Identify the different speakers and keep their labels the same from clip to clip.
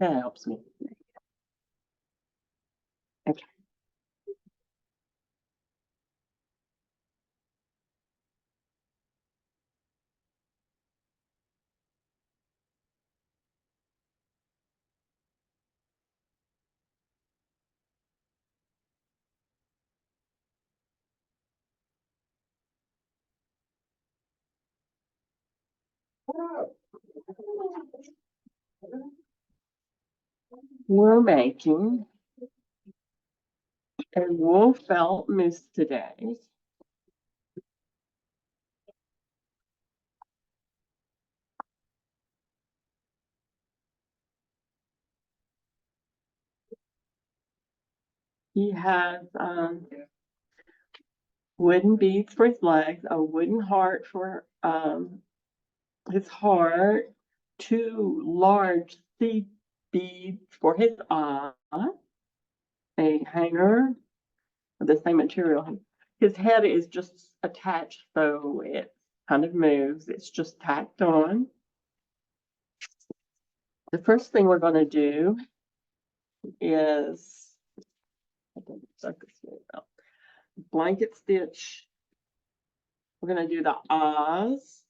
Speaker 1: That helps me. Okay. We're making a wool felt mousse today. He has wooden beads for his legs, a wooden heart for his heart, 2 large seed beads for his eye, a hanger of the same material. His head is just attached, so it kind of moves. It's just tacked on. The first thing we're going to do is blanket stitch. We're going to do the ahs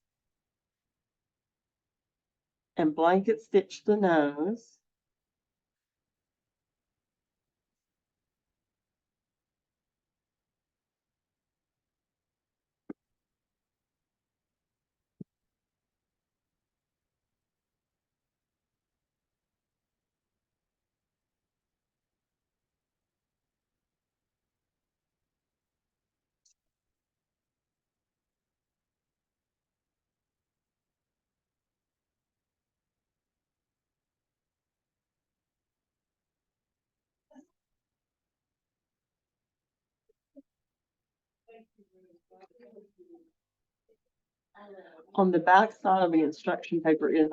Speaker 1: and blanket stitch the nose. On the back side of the instruction paper is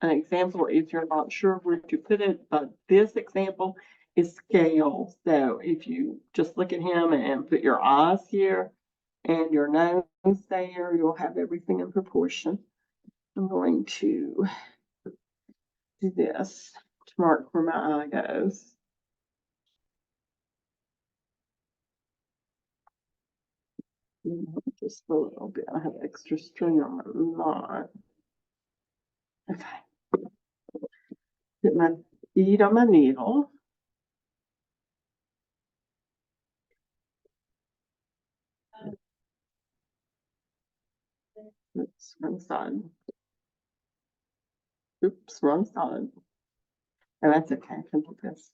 Speaker 1: an example if you're not sure where to put it, but this example is scale. So if you just look at him and put your eyes here and your nose there, you'll have everything in proportion. I'm going to do this to mark where my eye goes. Just a little bit. I have extra string on my knot. Okay. Put my bead on my needle. Oops, wrong side. Oops, wrong side. Oh, that's okay. I can do this.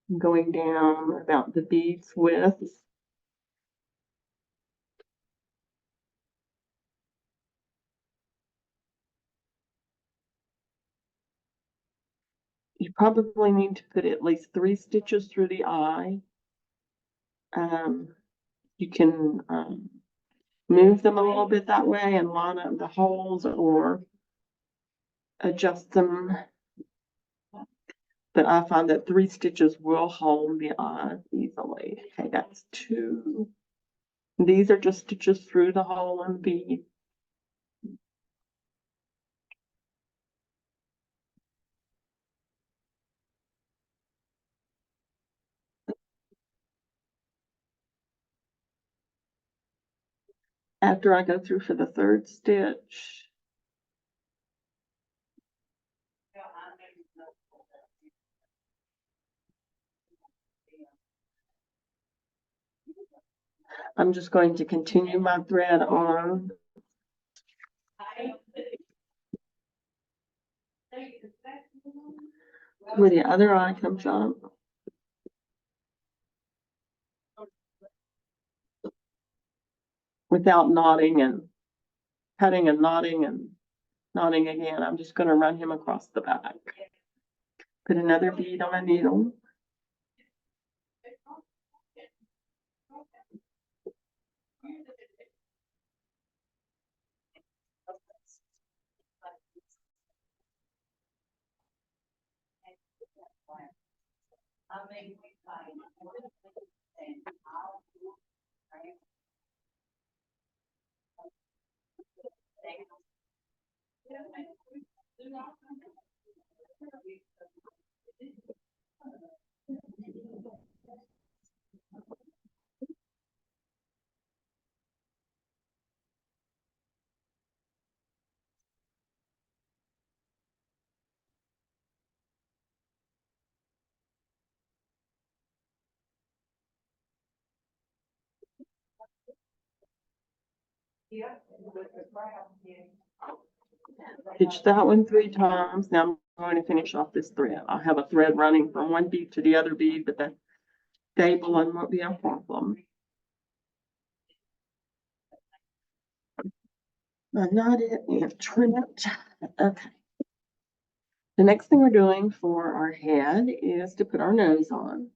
Speaker 1: I'm going down about the bead's width. You probably need to put at least 3 stitches through the eye. You can move them a little bit that way and line up the holes or adjust them. But I find that 3 stitches will hold the eye easily. Okay, that's 2. These are just stitches through the hole in the bead. After I go through for the 3rd stitch, I'm just going to continue my thread on. Where the other eye comes up. Without knotting and cutting and knotting again. I'm just going to run him across the back. Put another bead on my needle. Stitch that one 3 times. Now I'm going to finish off this thread. I'll have a thread running from one bead to the other bead, but the stable one won't be a problem. Knot it and trim it. Okay. The next thing we're doing for our head is to put our nose on.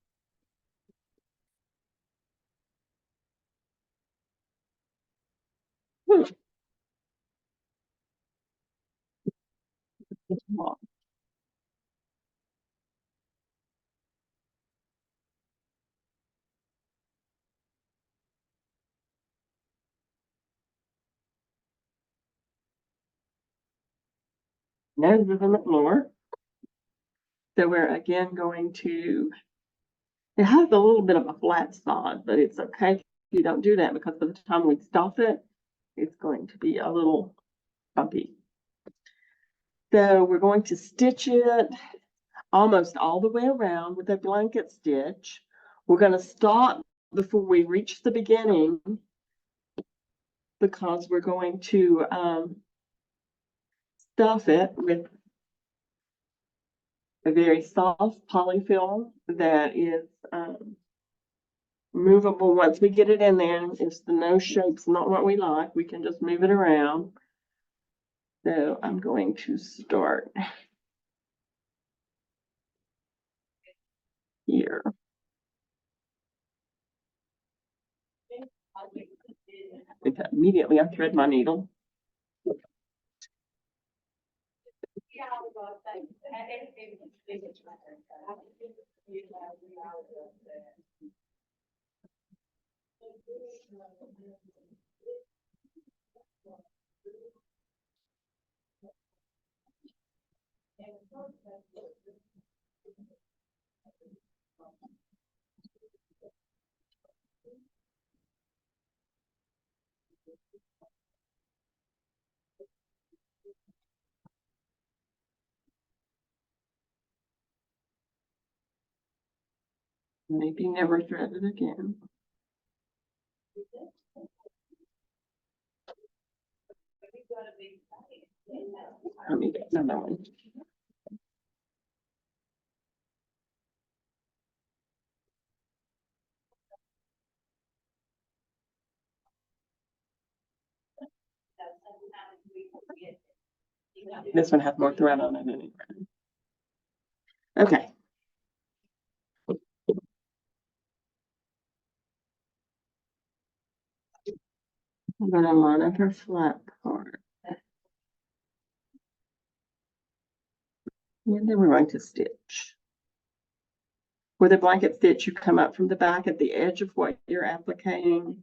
Speaker 1: Nose is on the floor. So we're again going to, it has a little bit of a flat spot, but it's okay if you don't do that because by the time we stop it, it's going to be a little bumpy. So we're going to stitch it almost all the way around with a blanket stitch. We're going to stop before we reach the beginning because we're going to stuff it with a very soft polyfill that is movable. Once we get it in there, if the nose shape's not what we like, we can just move it around. So I'm going to start here. Immediately I thread my needle. Maybe never thread it again. Let me get another one. This one has more thread on it anyway. Okay. I'm going to line up her flat part. And then we're going to stitch. With a blanket stitch, you come up from the back at the edge of what you're applicating.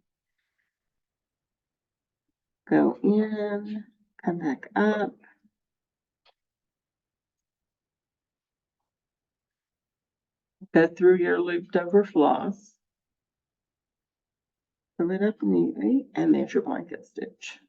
Speaker 1: Go in, come back up. Go through your looped over floss. Pull it up neatly, and there's your blanket stitch.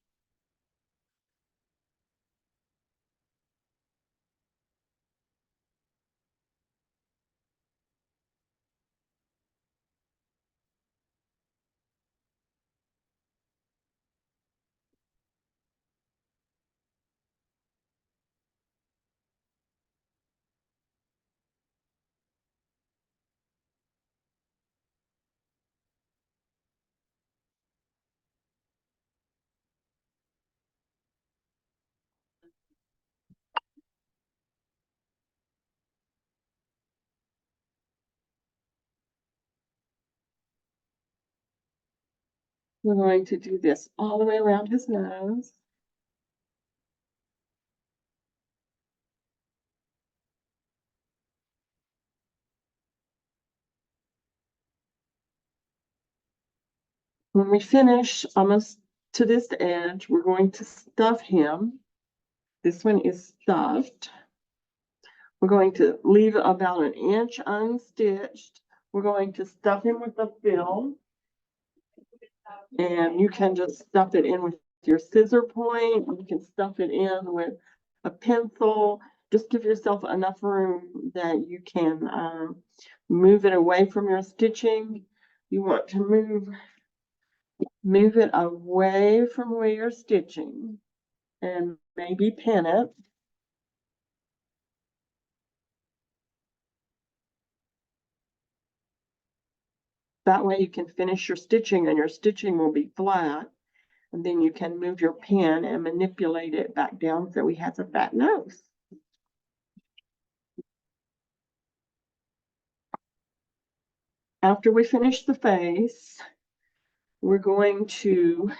Speaker 1: We're going to do this all the way around his nose. When we finish almost to this edge, we're going to stuff him. This one is stuffed. We're going to leave about an inch unstitched. We're going to stuff him with the film. And you can just stuff it in with your scissor point. You can stuff it in with a pencil. Just give yourself enough room that you can move it away from your stitching. You want to move it away from where you're stitching and maybe pin it. That way you can finish your stitching and your stitching will be flat. And then you can move your pin and manipulate it back down so he has a fat nose. After we finish the face, we're going to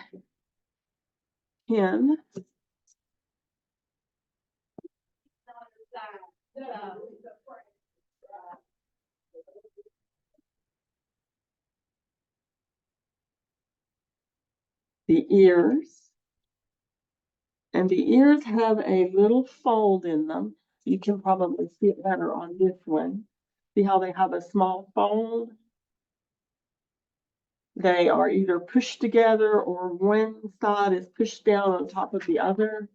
Speaker 1: pin the ears. And the ears have a little fold in them. You can probably see it better on this one. See how they have a small fold? They are either pushed together or one side is pushed down on top of the other.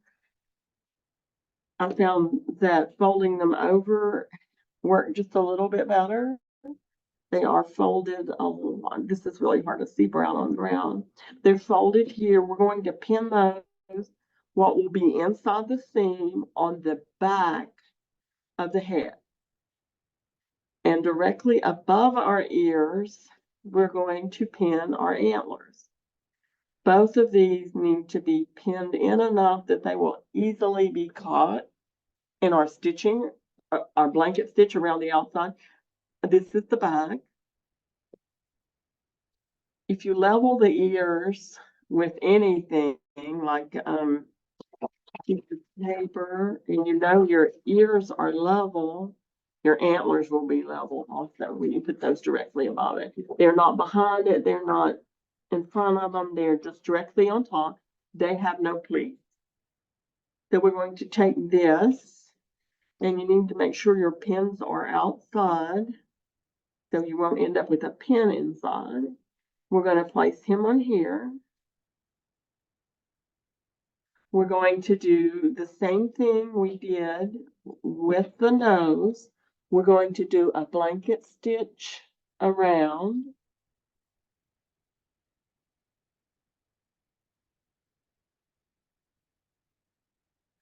Speaker 1: I found that folding them over worked just a little bit better. They are folded a lot. This is really hard to see brown on brown. They're folded here. We're going to pin those. What will be inside the seam on the back of the head. And directly above our ears, we're going to pin our antlers. Both of these need to be pinned in enough that they will easily be caught in our stitching, our blanket stitch around the outside. This is the back. If you level the ears with anything like piece of paper and you know your ears are level, your antlers will be level also when you put those directly above it. They're not behind it, they're not in front of them, they're just directly on top. They have no pleats. So we're going to take this, and you need to make sure your pins are outside so you won't end up with a pin inside. We're going to place him on here. We're going to do the same thing we did with the nose. We're going to do a blanket stitch around.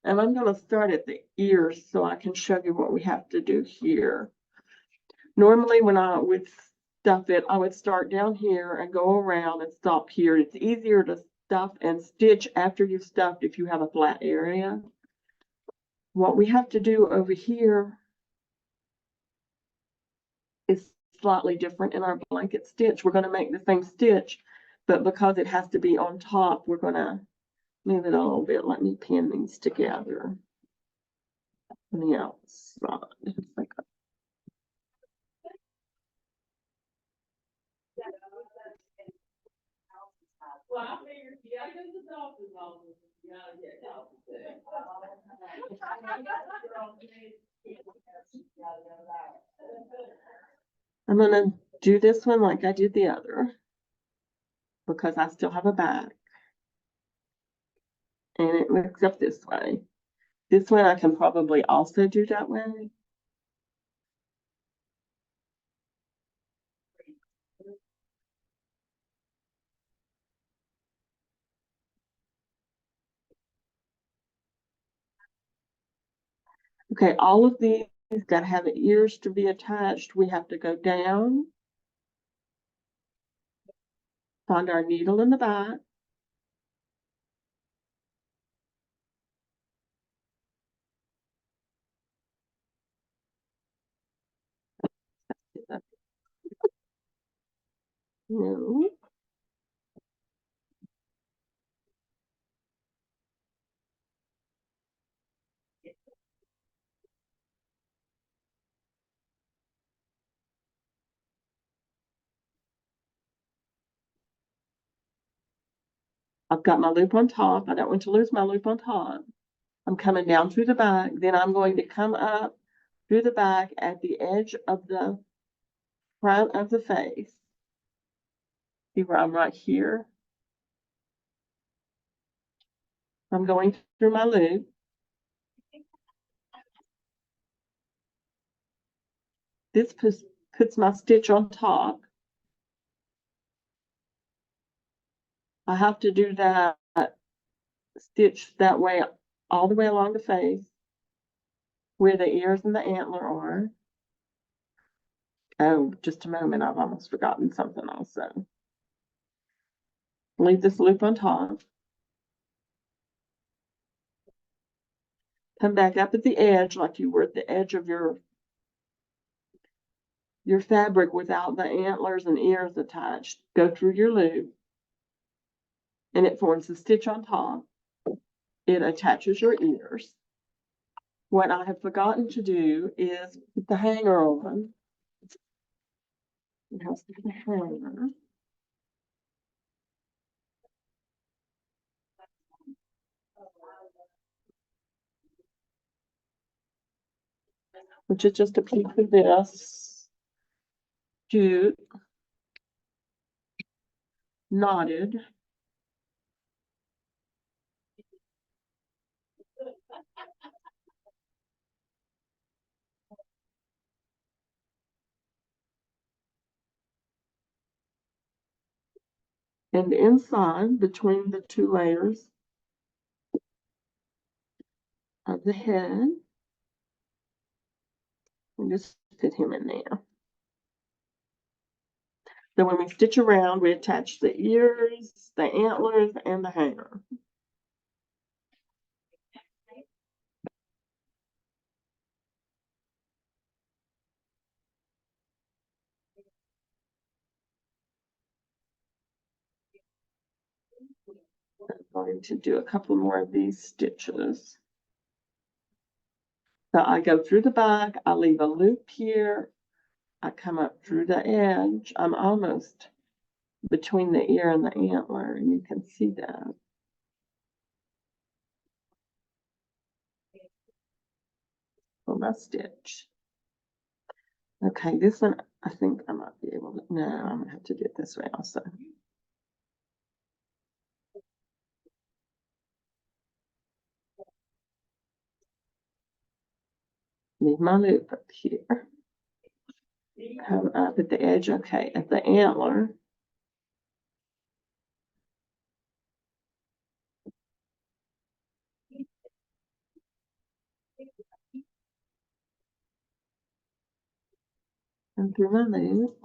Speaker 1: And I'm going to start at the ears so I can show you what we have to do here. Normally when I would stuff it, I would start down here and go around and stop here. It's easier to stuff and stitch after you've stuffed if you have a flat area. What we have to do over here is slightly different in our blanket stitch. We're going to make the same stitch, but because it has to be on top, we're going to move it a little bit. Let me pin these together on the outside. Well, I figured, yeah, I go to the doctor's office. You gotta get help. I'm gonna do this one like I did the other because I still have a back. And it looks up this way. This one I can probably also do that way. Okay, all of these that have ears to be attached, we have to go down, find our needle in the back, no, I've got my loop on top. I don't want to lose my loop on top. I'm coming down through the back. Then I'm going to come up through the back at the edge of the front of the face. See where I'm right here? I'm going through my loop. This puts my stitch on top. I have to do that stitch that way all the way along the face where the ears and the antler are. Oh, just a moment, I've almost forgotten something also. Leave this loop on top. Come back up at the edge like you were at the edge of your fabric without the antlers and ears attached. Go through your loop and it forms a stitch on top. It attaches your ears. What I have forgotten to do is put the hanger on. It has to be the hanger. Which is just a piece of this jute knotted. And inside, between the two layers of the head, we just fit him in there. So when we stitch around, we attach the ears, the antlers, and the hanger. I'm going to do a couple more of these stitches. So I go through the back, I leave a loop here, I come up through the edge. I'm almost between the ear and the antler, and you can see that. Pull my stitch. Okay, this one, I think I might be able to, no, I'm gonna have to do it this way also. Leave my loop up here. Come up at the edge, okay, at the antler. And through my loop.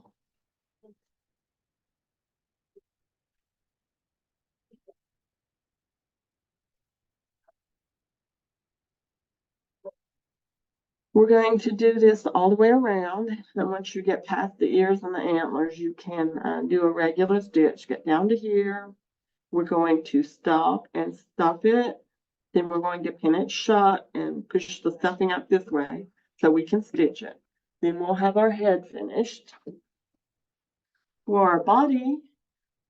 Speaker 1: We're going to do this all the way around. And once you get past the ears and the antlers, you can do a regular stitch. Get down to here. We're going to stop and stuff it. Then we're going to pin it shut and push the stuffing up this way so we can stitch it. Then we'll have our head finished. For our body,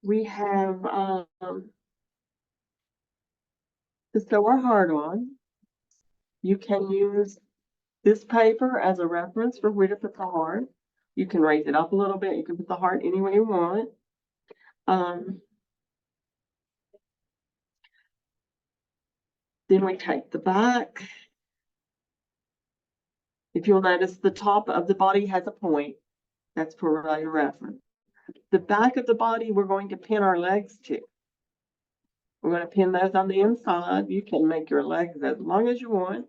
Speaker 1: we have to sew our heart on. You can use this paper as a reference for where to put the heart. You can raise it up a little bit. You can put the heart any way you want. Then we take the back. If you'll notice, the top of the body has a point. That's for your reference. The back of the body, we're going to pin our legs to. We're going to pin those on the inside. You can make your legs as long as you want.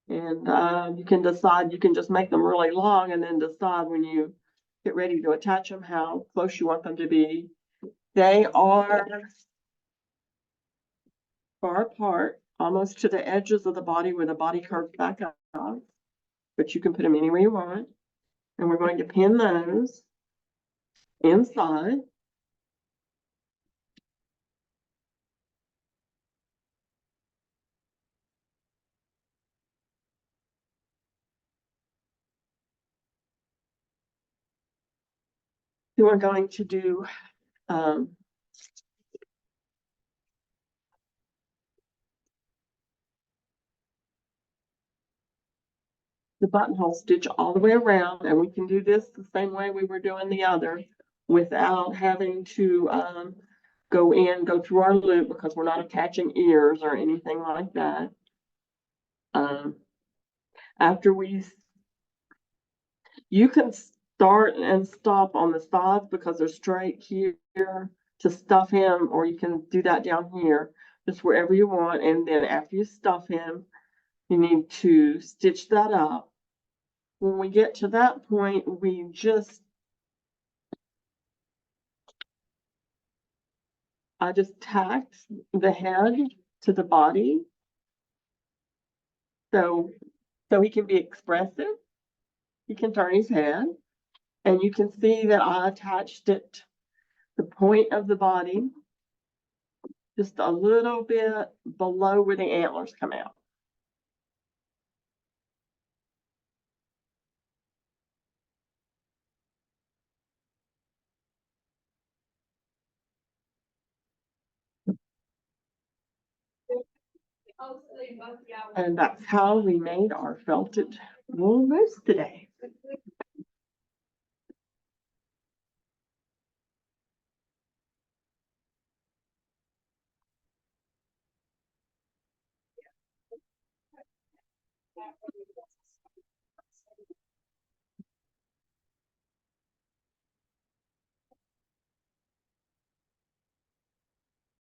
Speaker 1: And you can decide, you can just make them really long and then decide when you get ready to attach them how close you want them to be. They are far apart, almost to the edges of the body where the body curves back up, but you can put them anywhere you want. And we're going to pin those inside. Then we're going to do the buttonhole stitch all the way around, and we can do this the same way we were doing the other without having to go through our loop, because we're not attaching ears or anything like that. After you can start and stop on the sides because they're straight here to stuff him, or you can do that down here, just wherever you want. And then after you stuff him, you need to stitch that up. When we get to that point, I just tacked the head to the body. So he can be expressive. He can turn his head, and you can see that I attached it, the point of the body, just a little bit below where the antlers come out. And that's how we made our felted wool moose today.